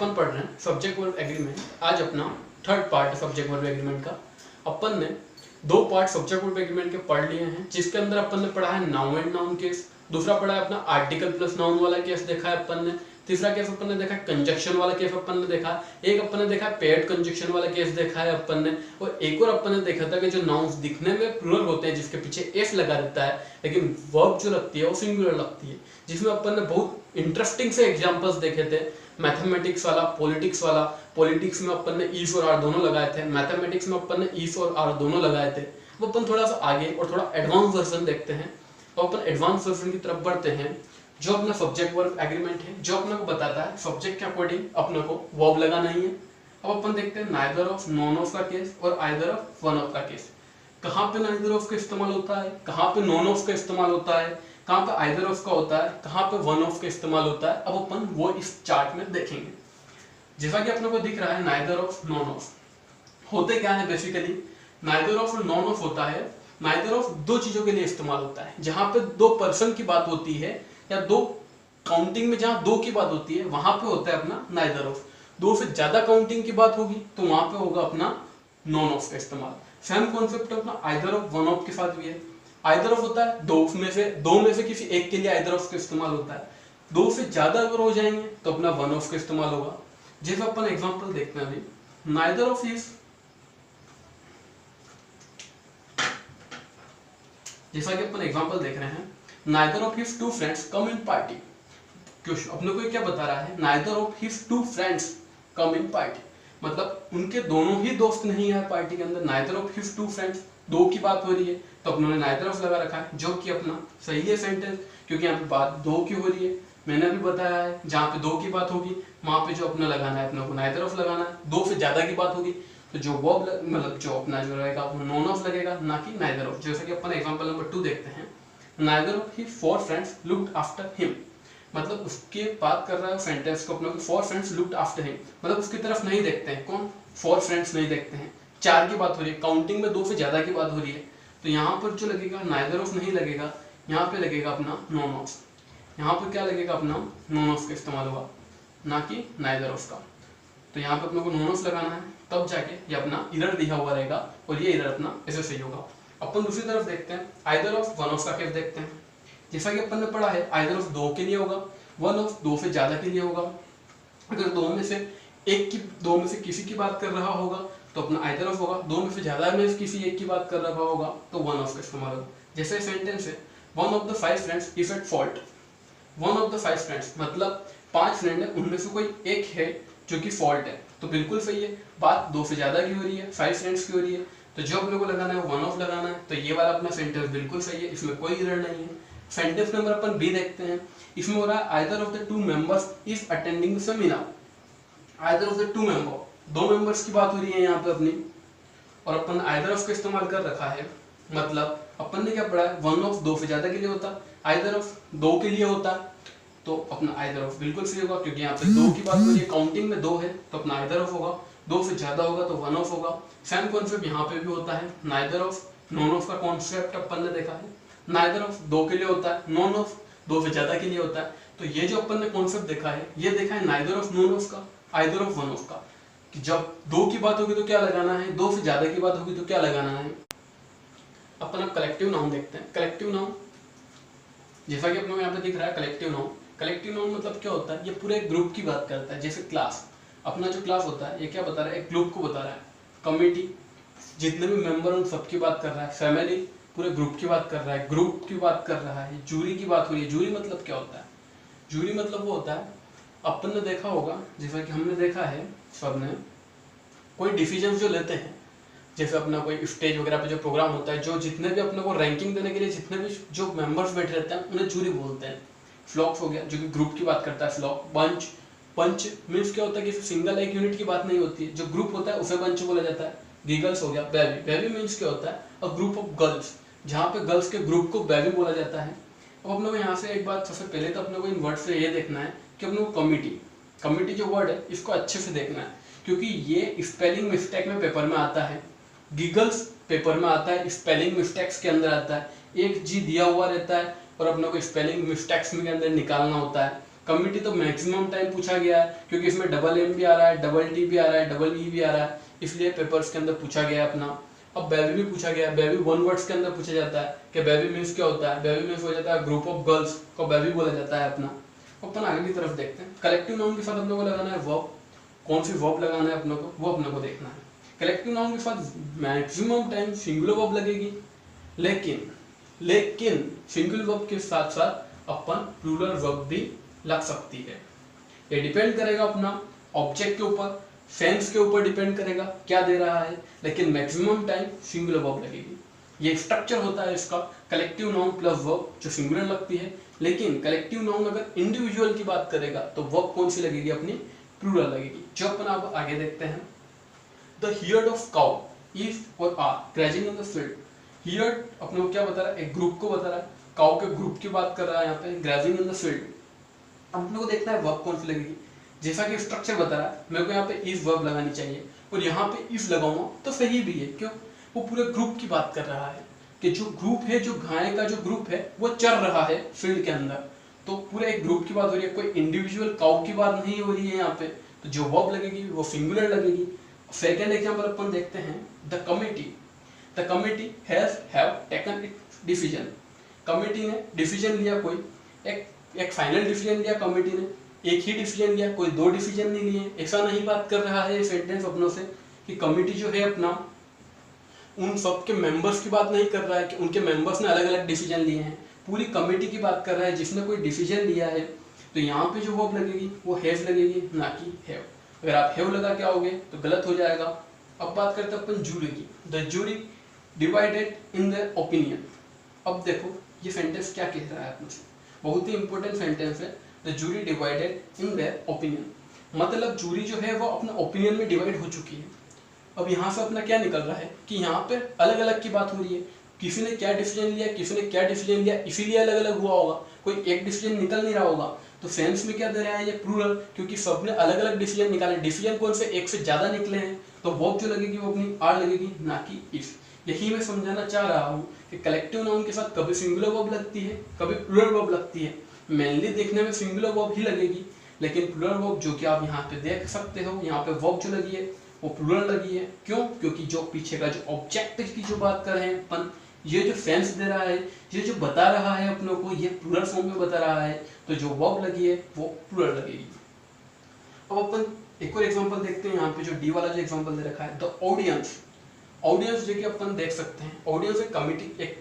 अपन पढ़ रहे हैं सब्जेक्ट वर्ब एग्रीमेंट। आज अपना थर्ड पार्ट है सब्जेक्ट वर्ब एग्रीमेंट का। अपन ने दो पार्ट सब्जेक्ट वर्ब एग्रीमेंट के पढ़ लिए हैं, जिसके अंदर अपन ने पढ़ा है नाउन एंड नाउन केस, दूसरा पढ़ा है अपना आर्टिकल प्लस नाउन वाला केस देखा है अपन ने, तीसरा केस अपन ने देखा है कंजक्शन वाला केस अपन ने देखा, एक अपन ने देखा है पेयर्ड कंजक्शन वाला केस देखा है अपन ने, और एक और अपन ने देखा था कि जो नाउन्स दिखने में प्लूरल होते हैं जिसके पीछे एस लगा रहता है, लेकिन वर्ब जो लगती है वो सिंगुलर लगती है, जिसमें अपन ने बहुत इंटरेस्टिंग से एग्जांपल्स देखे थे। मैथमेटिक्स वाला, पॉलिटिक्स वाला, पॉलिटिक्स में अपन ने ईस और आर दोनों लगाए थे, मैथमेटिक्स में अपन ने ईस और आर दोनों लगाए थे। वो अपन थोड़ा सा आगे और थोड़ा एडवांस वर्जन देखते हैं, और अपन एडवांस वर्जन की तरफ बढ़ते हैं जो अपना सब्जेक्ट वर्ब एग्रीमेंट है, जो अपने को बताता है सब्जेक्ट के अकॉर्डिंग अपने को वर्ब लगाना ही है। अब अपन देखते हैं नाइदर ऑफ, नॉन ऑफ का केस और आइदर ऑफ, वन ऑफ का केस। कहाँ पे नाइदर ऑफ का इस्तेमाल होता है, कहाँ पे नॉन ऑफ का इस्तेमाल होता है, कहाँ पे आइदर ऑफ का होता है, कहाँ पे वन ऑफ का इस्तेमाल होता है, अब अपन वो इस चार्ट में देखेंगे। जैसा कि अपने को दिख रहा है नाइदर ऑफ, नॉन ऑफ होते क्या है बेसिकली। नाइदर ऑफ और नॉन ऑफ होता है, नाइदर ऑफ दो चीजों के लिए इस्तेमाल होता है। जहां पे दो पर्सन की बात होती है या दो काउंटिंग में जहां दो की बात होती है वहां पे होता है अपना नाइदर ऑफ। दो से ज्यादा काउंटिंग की बात होगी तो वहां पे होगा अपना नॉन ऑफ का इस्तेमाल। सेम कॉन्सेप्ट अपना आइदर ऑफ, वन ऑफ के साथ भी है। आइदर ऑफ होता है दो में से किसी एक के लिए आइदर ऑफ का इस्तेमाल होता है। दो से ज्यादा अगर हो जाएंगे तो अपना वन ऑफ का इस्तेमाल होगा। जैसे अपन एग्जांपल देखते हैं अभी, नाइदर ऑफ इज, जैसा कि अपन एग्जांपल देख रहे हैं, neither of his two friends come in party. Question अपने को क्या बता रहा है, neither of his two friends come in party, मतलब उनके दोनों ही दोस्त नहीं है पार्टी के अंदर। Neither of his two friends, दो की बात हो रही है तो अपने नाइदर ऑफ लगा रखा है, जो कि अपना सही है सेंटेंस, क्योंकि यहाँ पे बात दो की हो रही है। मैंने भी बताया है जहाँ पे दो की बात होगी वहां पे जो अपना लगाना है अपने को नाइदर ऑफ लगाना है। दो से ज्यादा की बात होगी तो जो वर्ब मतलब जो अपना जो रहेगा वो नॉन ऑफ लगेगा, ना कि नाइदर ऑफ। जैसे कि अपन एग्जांपल नंबर 2 देखते हैं, neither of his four friends looked after him, मतलब उसके बात कर रहा है सेंटेंस को अपने को, four friends looked after him, मतलब उसकी तरफ नहीं देखते हैं। कौन? फोर फ्रेंड्स नहीं देखते हैं। चार की बात हो रही है, काउंटिंग में दो से ज्यादा की बात हो रही है, तो यहाँ पर जो लगेगा नाइदर ऑफ नहीं लगेगा, यहाँ पे लगेगा अपना नॉन ऑफ। यहाँ पर क्या लगेगा अपना नॉन ऑफ का इस्तेमाल होगा, ना कि नाइदर ऑफ का। तो यहाँ पे अपने को नॉन ऑफ लगाना है, तब जाके ये अपना इरर दिया हुआ रहेगा और ये इरर अपना ऐसे सही होगा। अपन दूसरी तरफ देखते हैं, आइदर ऑफ, वन ऑफ का केस देखते हैं। जैसा कि अपन ने पढ़ा है आइदर ऑफ दो के लिए होगा, वन ऑफ दो से ज्यादा के लिए होगा। अगर दो में से किसी की बात कर रहा होगा तो अपना आइदर ऑफ होगा, दो में से ज्यादा में किसी एक की बात कर रहा होगा तो वन ऑफ का इस्तेमाल होगा। जैसे सेंटेंस है, one of the 5 friends is at fault. One of the 5 friends मतलब 5 फ्रेंड है, उनमें से कोई एक है जो कि फॉल्ट है, तो बिल्कुल सही है। बात दो से ज्यादा की हो रही है, 5 फ्रेंड्स की हो रही है, तो जो अपने को लगाना है वन ऑफ लगाना है। तो ये वाला अपना सेंटेंस बिल्कुल सही है, इसमें कोई एरर नहीं है। सेंटेंस नंबर अपन बी देखते हैं, इसमें हो रहा है either of the two members is attending seminar. Either of the two member, दो मेंबर्स की बात हो रही है यहाँ पे अपनी, और अपन आइदर ऑफ का इस्तेमाल कर रखा है, मतलब अपन ने क्या पढ़ा है, वन ऑफ दो से ज्यादा के लिए होता, आइदर ऑफ दो के लिए होता, तो अपना आइदर ऑफ बिल्कुल सही होगा, क्योंकि यहाँ पे दो की बात हो रही है, काउंटिंग में दो है तो अपना आइदर ऑफ होगा। दो से ज्यादा होगा तो वन ऑफ होगा। सेम कॉन्सेप्ट यहाँ पे भी होता है, नाइदर ऑफ, नॉन ऑफ का कॉन्सेप्ट अपन ने देखा है। नाइदर ऑफ दो के लिए होता है, नॉन ऑफ दो से ज्यादा के लिए होता है। तो ये जो अपन ने कॉन्सेप्ट देखा है, ये देखा है नाइदर ऑफ, नॉन ऑफ का, आइदर ऑफ, वन ऑफ का, कि जब दो की बात होगी तो क्या लगाना है, दो से ज्यादा की बात होगी तो क्या लगाना है। अपन अब कलेक्टिव नाउन देखते हैं। कलेक्टिव नाउन जैसा कि अपने को यहाँ पे दिख रहा है कलेक्टिव नाउन। कलेक्टिव नाउन मतलब क्या होता है, ये पूरे ग्रुप की बात करता है। जैसे क्लास, अपना जो क्लास होता है ये क्या बता रहा है, एक ग्रुप को बता रहा है। कमिटी, जितने भी मेंबर उन सबकी बात कर रहा है। फैमिली, पूरे ग्रुप की बात कर रहा है, ग्रुप की बात कर रहा है। जूरी की बात हो रही है। जूरी मतलब क्या होता है, जूरी मतलब वो होता है, अपन ने देखा होगा, जैसा कि हमने देखा है सबने, कोई डिसीजन जो लेते हैं, जैसे अपना कोई स्टेज वगैरह पे जो प्रोग्राम होता है, जो जितने भी अपने को रैंकिंग देने के लिए जितने भी जो मेंबर्स बैठे रहते हैं उन्हें जूरी बोलते हैं। फ्लॉक्स हो गया जो कि ग्रुप की बात करता है, फ्लॉक। बंच, पंच मीन्स क्या होता है कि सिंगल एक यूनिट की बात नहीं होती है, जो ग्रुप होता है उसे बंच बोला जाता है। गीगल्स हो गया। बेबी, बेबी मीन्स क्या होता है, अ ग्रुप ऑफ गर्ल्स, जहाँ पे गर्ल्स के ग्रुप को बेबी बोला जाता है। अब अपने को यहाँ से एक बात, सबसे पहले तो अपने को इन वर्ड से ये देखना है कि अपने को कमिटी जो वर्ड है इसको अच्छे से देखना है, क्योंकि ये स्पेलिंग मिस्टेक में पेपर में आता है, गीगल्स पेपर में आता है, स्पेलिंग मिस्टेक्स के अंदर आता है। एक जी दिया हुआ रहता है और अपने को स्पेलिंग मिस्टेक्स के अंदर निकालना होता है। कमिटी तो मैक्सिमम टाइम पूछा गया है, क्योंकि इसमें डबल एम भी आ रहा है, डबल टी भी आ रहा है, डबल ई भी आ रहा है, इसलिए पेपर्स के अंदर पूछा गया है अपना। अब बेबी भी पूछा गया है, बेबी वन वर्ड्स के अंदर पूछा जाता है कि बेबी मीन्स क्या होता है। बेबी मीन्स हो जाता है ग्रुप ऑफ गर्ल्स को बेबी बोला जाता है अपना। अपन आगे की तरफ देखते हैं। कलेक्टिव नाउन के साथ अपने को लगाना है वर्ब, कौन सी वर्ब लगाना है अपने को, वो अपने को देखना है। कलेक्टिव नाउन के साथ मैक्सिमम टाइम सिंगुलर वर्ब लगेगी, लेकिन सिंगुलर वर्ब के साथ साथ अपन प्लूरल वर्ब भी लग सकती है। ये डिपेंड करेगा अपना ऑब्जेक्ट के ऊपर, सेंस के ऊपर डिपेंड करेगा क्या दे रहा है, लेकिन मैक्सिमम टाइम सिंगुलर वर्ब लगेगी। ये स्ट्रक्चर होता है इसका, कलेक्टिव नाउन प्लस वर्ब जो सिंगुलर लगती है। लेकिन कलेक्टिव नाउन अगर इंडिविजुअल की बात करेगा तो वर्ब कौन सी लगेगी अपनी, प्लूरल लगेगी, जो अपन अब आगे देखते हैं। The herd of cow is or are grazing in the field. Herd अपने को क्या बता रहा है, एक ग्रुप को बता रहा है, काउ के ग्रुप की बात कर रहा है यहाँ पे, ग्रेजिंग इन द फील्ड। अब अपने को देखना है वर्ब कौन सी लगेगी। जैसा कि स्ट्रक्चर बता रहा है, मेरे को यहाँ पे इज वर्ब लगानी चाहिए और यहाँ पे इफ लगाऊंगा तो सही भी है। क्यों, वो पूरे ग्रुप की बात कर रहा है कि जो ग्रुप है, जो गाय का जो ग्रुप है वो चल रहा है फील्ड के अंदर, तो पूरे एक ग्रुप की बात हो रही है, कोई इंडिविजुअल काउ की बात नहीं हो रही है यहाँ पे। तो जो वर्ब लगेगी वो सिंगुलर लगेगी। सेकेंड एग्जाम्पल अपन देखते हैं, the committee have taken it's decision. Committee ने डिसीजन लिया, कोई एक फाइनल डिसीजन लिया कमिटी ने, एक ही डिसीजन लिया, कोई दो डिसीजन नहीं लिए। ऐसा नहीं बात कर रहा है ये सेंटेंस अपनों से कि कमिटी जो है अपना उन सब के मेंबर्स की बात नहीं कर रहा है कि उनके मेंबर्स ने अलग अलग डिसीजन लिए हैं। पूरी कमिटी की बात कर रहा है जिसने कोई डिसीजन लिया है। तो यहाँ पे जो वर्ब लगेगी वो हैव लगेगी, ना कि हैव। अगर आप हैव लगा के आओगे तो गलत हो जाएगा। अब बात करते हैं अपन जूरी की। The jury divided in their opinion. अब देखो ये सेंटेंस क्या कह रहा है अपने से, बहुत ही इंपॉर्टेंट सेंटेंस है। The jury divided in their opinion, मतलब जूरी जो है वो अपने ओपिनियन में डिवाइड हो चुकी है। अब यहाँ से अपना क्या निकल रहा है कि यहाँ पे अलग अलग की बात हो रही है, किसी ने क्या डिसीजन लिया, किसी ने क्या डिसीजन लिया, इसीलिए अलग अलग हुआ होगा, कोई एक डिसीजन निकल नहीं रहा होगा। तो सेंस में क्या दे रहा है ये प्लूरल, क्योंकि सबने अलग अलग डिसीजन निकाले। डिसीजन कौन से, एक से ज्यादा निकले हैं, तो वर्ब जो लगेगी वो अपनी आर लगेगी, ना कि इफ। यही मैं समझाना चाह रहा हूँ कि कलेक्टिव नाउन के साथ कभी सिंगुलर वर्ब लगती है, कभी प्लूरल वर्ब लगती है। मेनली देखने में सिंगुलर वर्ब ही लगेगी, लेकिन प्लूरल वर्ब जो कि आप यहाँ पे देख सकते हो, यहाँ पे वर्ब जो लगी है वो प्लूरल लगी है। क्यों, क्योंकि जो पीछे का जो ऑब्जेक्ट की जो बात कर रहे हैं अपन, ये जो सेंस दे रहा है, ये जो बता रहा है अपनों को, ये प्लूरल फॉर्म में बता रहा है, तो जो वर्ब लगी है वो प्लूरल लगेगी। अब अपन एक और एग्जांपल देखते हैं। यहाँ पे जो डी वाला जो एग्जांपल दे रखा है, द ऑडियंस। ऑडियंस जो कि अपन देख सकते हैं, ऑडियंस एक कमिटी, एक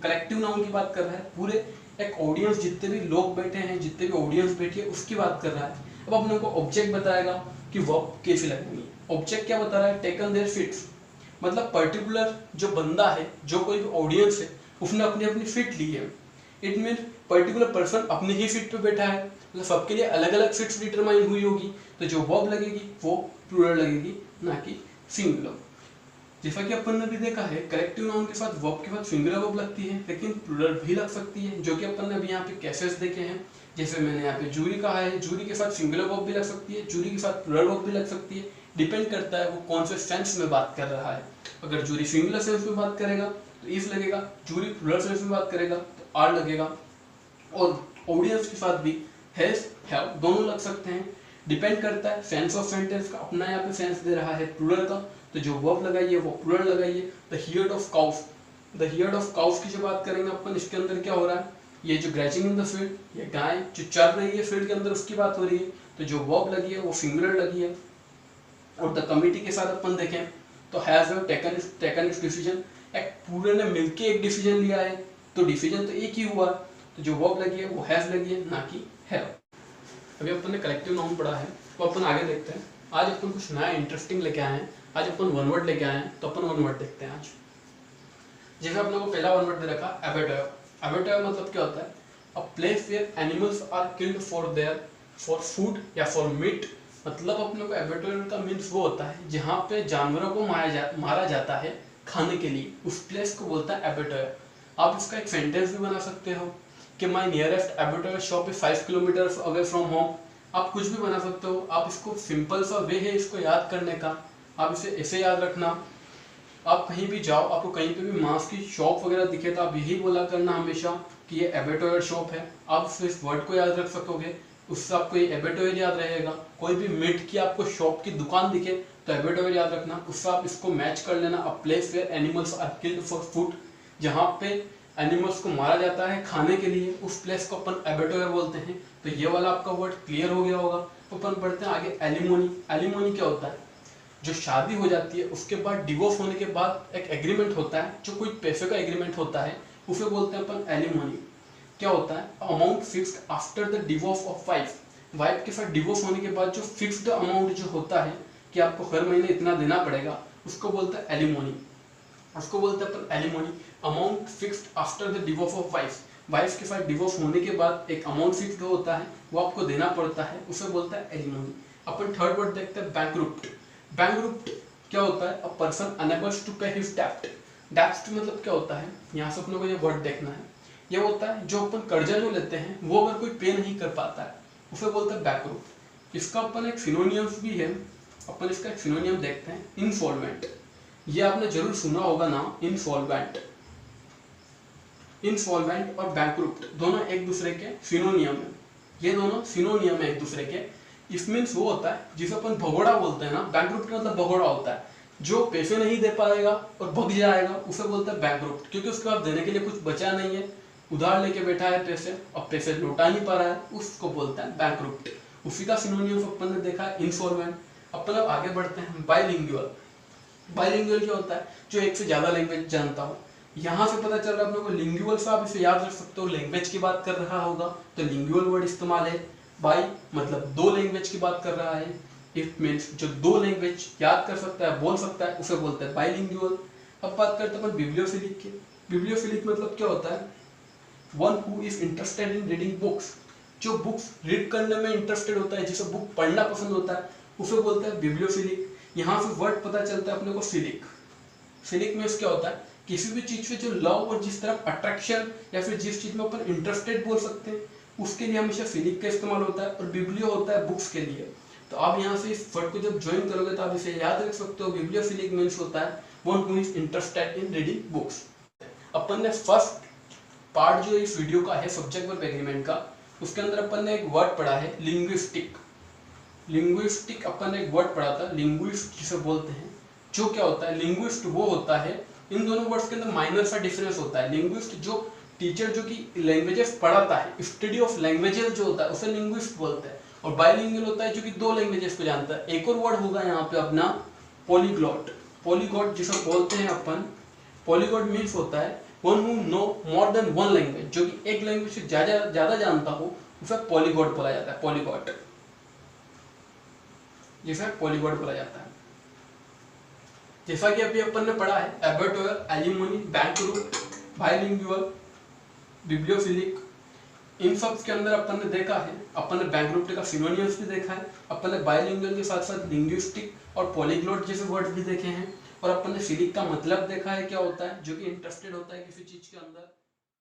कलेक्टिव नाउन की बात कर रहा है। पूरे एक ऑडियंस, जितने भी लोग बैठे हैं, जितने भी ऑडियंस बैठी है, उसकी बात कर रहा है। अब अपने को ऑब्जेक्ट बताएगा कि वर्ब कैसे लगेंगी। ऑब्जेक्ट क्या बता रहा है, टेकन देयर सीट्स, मतलब पर्टिकुलर जो बंदा है, जो कोई भी ऑडियंस है, उसने अपनी अपनी सीट ली है। इट मीन पर्टिकुलर पर्सन अपनी ही सीट पे बैठा है, मतलब सबके लिए अलग अलग सीट्स डिटरमाइन हुई होगी। तो जो वर्ब लगेगी वो प्लूरल लगेगी, ना कि सिंगुलर। जैसा कि अपन ने भी देखा है, कलेक्टिव नाउन के साथ वर्ब के साथ सिंगुलर वर्ब लगती है, लेकिन प्लूरल भी लग सकती है, जो कि अपन ने अभी यहाँ पे केसेस देखे हैं। जैसे मैंने यहाँ पे जूरी कहा है, जूरी के साथ सिंगुलर वर्ब भी लग सकती है, जूरी के साथ प्लूरल वर्ब भी लग सकती है। डिपेंड करता है वो कौन से सेंस में बात कर रहा है। अगर जूरी सिंगुलर सेंस में बात करेगा तो इफ लगेगा, जूरी प्लूरल सेंस में बात करेगा तो आर लगेगा। और ऑडियंस के साथ भी हैज, हैव दोनों लग सकते हैं। डिपेंड करता है सेंस ऑफ सेंटेंस का। अपना यहाँ पे सेंस दे रहा है प्लूरल का, तो जो वर्ब लगाइए वो प्लूरल लगाइए। The herd of cows, the herd of cows की जो बात करेंगे अपन, इसके अंदर क्या हो रहा है, ये जो ग्रेजिंग इन द फील्ड, ये गाय जो चल रही है फील्ड के अंदर, उसकी बात हो रही है। तो जो वर्ब लगी है वो सिंगुलर लगी है। और द कमिटी के साथ अपन देखें तो हैज टेकन इट्स डिसीजन, एक पूरे ने मिलके एक डिसीजन लिया है, तो डिसीजन तो एक ही हुआ। तो जो वर्ब लगी है वो हैज लगी है, ना कि हैव। अभी अपन ने कलेक्टिव नाउन पढ़ा है, तो अपन आगे देखते हैं। आज अपन कुछ नया इंटरेस्टिंग लेके आए हैं। आज अपन वन वर्ड लेके आए हैं, तो अपन वन वर्ड देखते हैं आज। जैसे अपने को पहला वन वर्ड दे रखा एबेटोयर। एबेटोयर मतलब क्या होता है, a place where animals are killed for food या फॉर मीट। मतलब अपने को एबेटोयर का मीन्स वो होता है जहाँ पे जानवरों को मारा जाता है खाने के लिए, उस प्लेस को बोलता है एबेटोयर। आप इसका एक सेंटेंस भी बना सकते हो कि my nearest abattoir shop is 5 kilometre away from home. आप कुछ भी बना सकते हो। आप इसको सिंपल सा वे है इसको याद करने का, आप इसे ऐसे याद रखना। आप कहीं भी जाओ, आपको कहीं पे भी मांस की शॉप वगैरह दिखे तो आप यही बोला करना हमेशा कि ये एबेटोयर शॉप है। आप इस वर्ड को याद रख सकोगे उससे आपको ये एबेटोयर याद रहेगा। कोई भी मीट की आपको शॉप की दुकान दिखे तो एबेटोयर याद रखना, उससे आप इसको मैच कर लेना। A place where animals are killed for food, जहाँ पे एनिमल्स को मारा जाता है खाने के लिए, उस प्लेस को अपन एबेटोयर बोलते हैं। तो ये वाला आपका वर्ड क्लियर हो गया होगा। तो अपन पढ़ते हैं आगे एलिमोनी। एलिमोनी क्या होता है? जो शादी हो जाती है उसके बाद डिवोर्स होने के बाद एक एग्रीमेंट होता है, जो कोई पैसे का एग्रीमेंट होता है, उसे बोलते हैं अपन एलिमोनी। क्या होता है? Amount fixed after the divorce of wife. Wife के साथ डिवोर्स होने के बाद जो फिक्स्ड अमाउंट जो होता है कि आपको हर महीने इतना देना पड़ेगा, उसको बोलते हैं एलिमोनी। उसको बोलते हैं अपन alimony. Amount fixed after the divorce of wife. Wife के साथ डिवोर्स होने के बाद एक अमाउंट फिक्स्ड होता है, वो आपको देना पड़ता है, उसे बोलता है एलिमोनी। अपन थर्ड वर्ड देखते हैं बैंकरुप्ट। बैंकरुप्ट क्या होता है? अ पर्सन अनेबल्स टू पे हिज डेब्ट। डेब्ट मतलब क्या होता है? यहाँ से अपने को ये वर्ड देखना है। ये होता है जो अपन कर्जा जो लेते हैं वो अगर कोई पे नहीं कर पाता है, उसे बोलते हैं बैंकरुप्ट। इसका अपन एक सिनोनियम्स भी है, अपन इसका एक सिनोनियम देखते हैं, इनसॉल्वेंट। ये आपने जरूर सुना होगा नाम इनसॉल्वेंट। इनसॉल्वेंट और बैंकरुप्ट दोनों एक दूसरे के सिनोनियम है। ये दोनों सिनोनियम है एक दूसरे के। इस मीन्स वो होता है जिसे अपन भगोड़ा बोलते हैं ना, बैंकरुप्ट मतलब भगोड़ा होता है। जो पैसे नहीं दे पाएगा और भग जाएगा उसे बोलते हैं बैंकरुप्ट, क्योंकि उसके बाद देने के लिए कुछ बचा नहीं है, उधार लेके बैठा है पैसे, अब पैसे लौटा नहीं पा रहा है, उसको बोलते हैं बैंकरुप्ट। उसी का सिनोनियम अपन ने देखा है इंसॉल्वेंट। अपन अब आगे बढ़ते हैं बाइलिंगुअल। बाइलिंगुअल क्या होता है? जो एक से ज्यादा लैंग्वेज जानता हो। यहाँ से पता चल रहा है अपने को लिंगुअल से आप इसे याद रख सकते हो, लैंग्वेज की बात कर रहा होगा तो लिंगुअल वर्ड इस्तेमाल है। बाई मतलब दो लैंग्वेज की बात कर रहा है। इट मीन्स जो दो लैंग्वेज याद कर सकता है, बोल सकता है, उसे बोलते हैं बाइलिंगुअल। अब बात करते हैं अपन बिब्लियोफिलिक की। बिब्लियोफिलिक मतलब क्या होता है? One who is interested in reading books. जो बुक्स रीड करने में इंटरेस्टेड होता है, जिसे बुक पढ़ना पसंद होता है, उसे बोलते हैं बिब्लियोफिलिक। यहाँ से वर्ड पता चलता है अपने को फिलिक। फिलिक मीन्स क्या होता है? किसी भी चीज पे जो लव और जिस तरफ अट्रैक्शन या फिर जिस चीज में अपन इंटरेस्टेड बोल सकते हैं, उसके लिए हमेशा फिलिक का इस्तेमाल होता है। और बिब्लियो होता है बुक्स के लिए। तो आप यहाँ से इस वर्ड को जब ज्वाइन करोगे तो आप इसे याद रख सकते हो। बिब्लियोफिलिक मीन्स होता है one who is interested in reading books. अपन ने फर्स्ट पार्ट जो इस वीडियो का है सब्जेक्ट वर्ब एग्रीमेंट का, उसके अंदर अपन ने एक वर्ड पढ़ा है लिंग्विस्टिक। लिंग्विस्टिक अपन ने एक वर्ड पढ़ा था, लिंग्विस्ट जिसे बोलते हैं। जो क्या होता है? लिंग्विस्ट वो होता है, इन दोनों वर्ड्स के अंदर माइनर सा डिफरेंस होता है। लिंग्विस्ट जो टीचर जो कि लैंग्वेजेस पढ़ाता है, स्टडी ऑफ लैंग्वेजेस जो होता है, उसे लिंग्विस्ट बोलते हैं। और बाइलिंगुअल होता है जो कि दो लैंग्वेजेस को जानता है। एक और वर्ड होगा यहाँ पे अपना पॉलीग्लॉट। पॉलीग्लॉट जिसे बोलते हैं अपन, पॉलीग्लॉट मीन्स होता है one who know more than one language. जो कि एक लैंग्वेज से ज्यादा जानता हो, उसे पॉलीग्लॉट बोला जाता है। पॉलीग्लॉट जिसे पॉलीग्लॉट बोला जाता है। जैसा कि अभी अपन ने पढ़ा है एबेटोयर, एलिमोनी, बैंकरुप्ट, बाइलिंगुअल, बिब्लियोफिलिक, इन सब के अंदर अपन ने देखा है, अपन ने बैंकरुप्ट का सिनोनिम्स भी देखा है, अपन ने बाइलिंगुअल के साथ साथ लिंग्विस्टिक और पॉलीग्लॉट जैसे वर्ड भी देखे हैं, और अपन ने फिलिक का मतलब देखा है क्या होता है, जो कि इंटरेस्टेड होता है किसी चीज के अंदर।